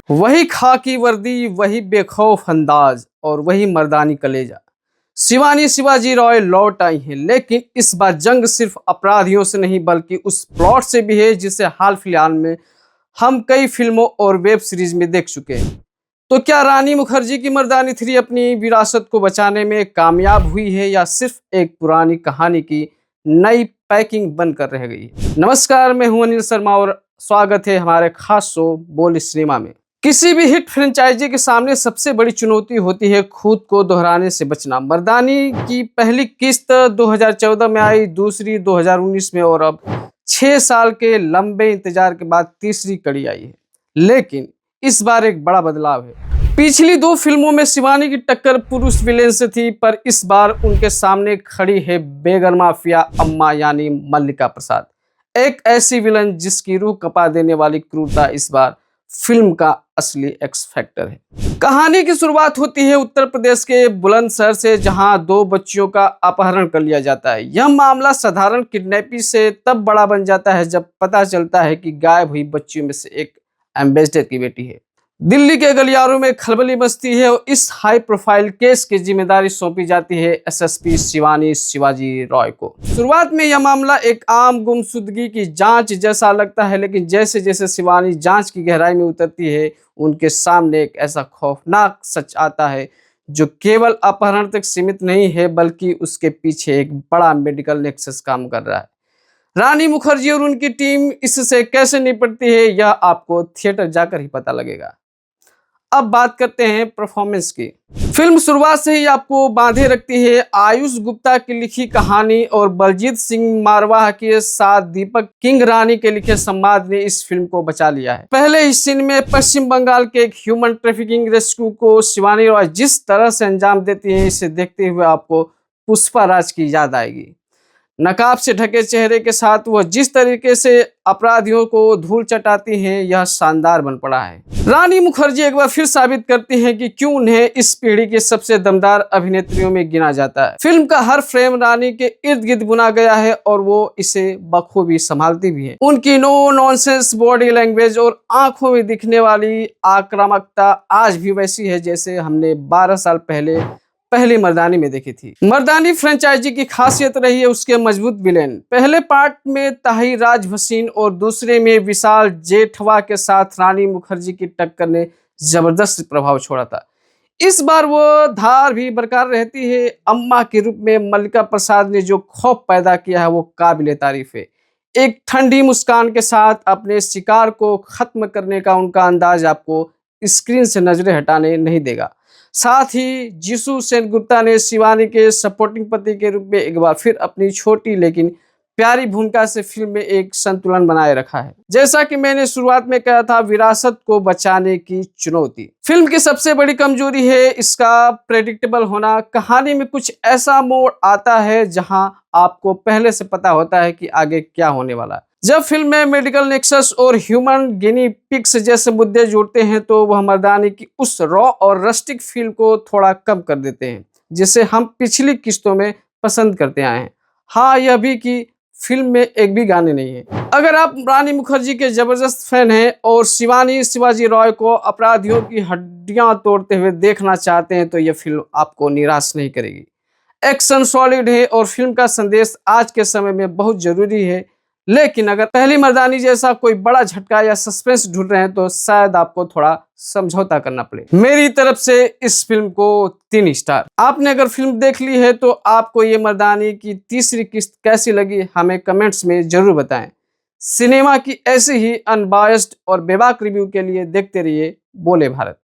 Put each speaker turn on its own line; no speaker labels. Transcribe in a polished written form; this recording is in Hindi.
वही खाकी वर्दी, वही बेखौफ अंदाज और वही मर्दानी कलेजा। शिवानी शिवाजी रॉय लौट आई हैं, लेकिन इस बार जंग सिर्फ अपराधियों से नहीं बल्कि उस प्लॉट से भी है जिसे हाल फिलहाल में हम कई फिल्मों और वेब सीरीज में देख चुके हैं। तो क्या रानी मुखर्जी की मर्दानी 3 अपनी विरासत को बचाने में कामयाब हुई है या सिर्फ एक पुरानी कहानी की नई पैकिंग बनकर रह गई है? नमस्कार, मैं हूं अनिल शर्मा और स्वागत है हमारे खास शो बोल सिनेमा में। किसी भी हिट फ्रेंचाइजी के सामने सबसे बड़ी चुनौती होती है खुद को दोहराने से बचना। मर्दानी की पहली किस्त 2014 में आई, दूसरी 2019 में और अब 6 साल के लंबे इंतजार के बाद तीसरी कड़ी आई है। लेकिन इस बार एक बड़ा बदलाव है। पिछली 2 फिल्मों में शिवानी की टक्कर पुरुष विलेन से थी, पर इस बार उनके सामने खड़ी है बेगन माफिया अम्मा यानी मल्लिका प्रसाद। एक ऐसी विलन जिसकी रूह कपा देने वाली क्रूरता इस बार फिल्म का असली एक्स फैक्टर है। कहानी की शुरुआत होती है उत्तर प्रदेश के बुलंदशहर से, जहां 2 बच्चियों का अपहरण कर लिया जाता है। यह मामला साधारण किडनैपिंग से तब बड़ा बन जाता है जब पता चलता है कि गायब हुई बच्चियों में से एक एम्बेसडर की बेटी है। दिल्ली के गलियारों में खलबली मचती है और इस हाई प्रोफाइल केस की जिम्मेदारी सौंपी जाती है एसएसपी शिवानी शिवाजी रॉय को। शुरुआत में यह मामला एक आम गुमशुदगी की जांच जैसा लगता है, लेकिन जैसे जैसे शिवानी जांच की गहराई में उतरती है, उनके सामने एक ऐसा खौफनाक सच आता है जो केवल अपहरण तक सीमित नहीं है बल्कि उसके पीछे एक बड़ा मेडिकल नेक्सस काम कर रहा है। रानी मुखर्जी और उनकी टीम इससे कैसे निपटती है, यह आपको थिएटर जाकर ही पता लगेगा। अब बात करते हैं परफॉर्मेंस की। फिल्म शुरुआत से ही आपको बांधे रखती है। आयुष गुप्ता की लिखी कहानी और बलजीत सिंह मारवाह के साथ दीपक किंग रानी के लिखे संवाद ने इस फिल्म को बचा लिया है। पहले ही सीन में पश्चिम बंगाल के एक ह्यूमन ट्रैफिकिंग रेस्क्यू को शिवानी रॉय जिस तरह से अंजाम देती है, इसे देखते हुए आपको पुष्पा राज की याद आएगी। नकाब से ढके चेहरे के साथ वह जिस तरीके से अपराधियों को धूल चटाती हैं, यह शानदार बन पड़ा है। रानी मुखर्जी एक बार फिर साबित करती हैं कि क्यों उन्हें इस पीढ़ी की सबसे दमदार अभिनेत्रियों में गिना जाता है। फिल्म का हर फ्रेम रानी के इर्द गिर्द बुना गया है और वो इसे बखूबी संभालती भी है। उनकी नो नॉनसेंस बॉडी लैंग्वेज और आंखों में दिखने वाली आक्रामकता आज भी वैसी है जैसे हमने 12 साल पहले पहली मर्दानी में देखी थी। मर्दानी फ्रेंचाइजी की खासियत रही है उसके मजबूत विलेन। पहले पार्ट में ताहिर राज भसीन और दूसरे में विशाल जेठवा के साथ रानी मुखर्जी की टक्कर ने जबरदस्त प्रभाव छोड़ा था। इस बार वो धार भी बरकरार रहती है। अम्मा के रूप में मल्लिका प्रसाद ने जो खौफ पैदा किया है वो काबिले तारीफ है। एक ठंडी मुस्कान के साथ अपने शिकार को खत्म करने का उनका अंदाज आपको स्क्रीन से नजरें हटाने नहीं देगा। साथ ही जीसू सेनगुप्ता ने शिवानी के सपोर्टिंग पति के रूप में एक बार फिर अपनी छोटी लेकिन प्यारी भूमिका से फिल्म में एक संतुलन बनाए रखा है। जैसा कि मैंने शुरुआत में कहा था, विरासत को बचाने की चुनौती फिल्म की सबसे बड़ी कमजोरी है इसका प्रेडिक्टेबल होना। कहानी में कुछ ऐसा मोड़ आता है जहां आपको पहले से पता होता है कि आगे क्या होने वाला है। जब फिल्म में मेडिकल नेक्सस और ह्यूमन गिनी पिग्स जैसे मुद्दे जुड़ते हैं तो वह मर्दानी की उस रॉ और रस्टिक फील को थोड़ा कम कर देते हैं जिसे हम पिछली किस्तों में पसंद करते आए हैं। हाँ, यह भी कि फिल्म में एक भी गाने नहीं है। अगर आप रानी मुखर्जी के जबरदस्त फैन हैं और शिवानी शिवाजी रॉय को अपराधियों की हड्डियां तोड़ते हुए देखना चाहते हैं तो यह फिल्म आपको निराश नहीं करेगी। एक्शन सॉलिड है और फिल्म का संदेश आज के समय में बहुत जरूरी है। लेकिन अगर पहली मर्दानी जैसा कोई बड़ा झटका या सस्पेंस ढूंढ रहे हैं तो शायद आपको थोड़ा समझौता करना पड़े। मेरी तरफ से इस फिल्म को 3 स्टार। आपने अगर फिल्म देख ली है तो आपको ये मर्दानी की तीसरी किस्त कैसी लगी हमें कमेंट्स में जरूर बताएं। सिनेमा की ऐसी ही अनबायस्ड और बेबाक रिव्यू के लिए देखते रहिए बोले भारत।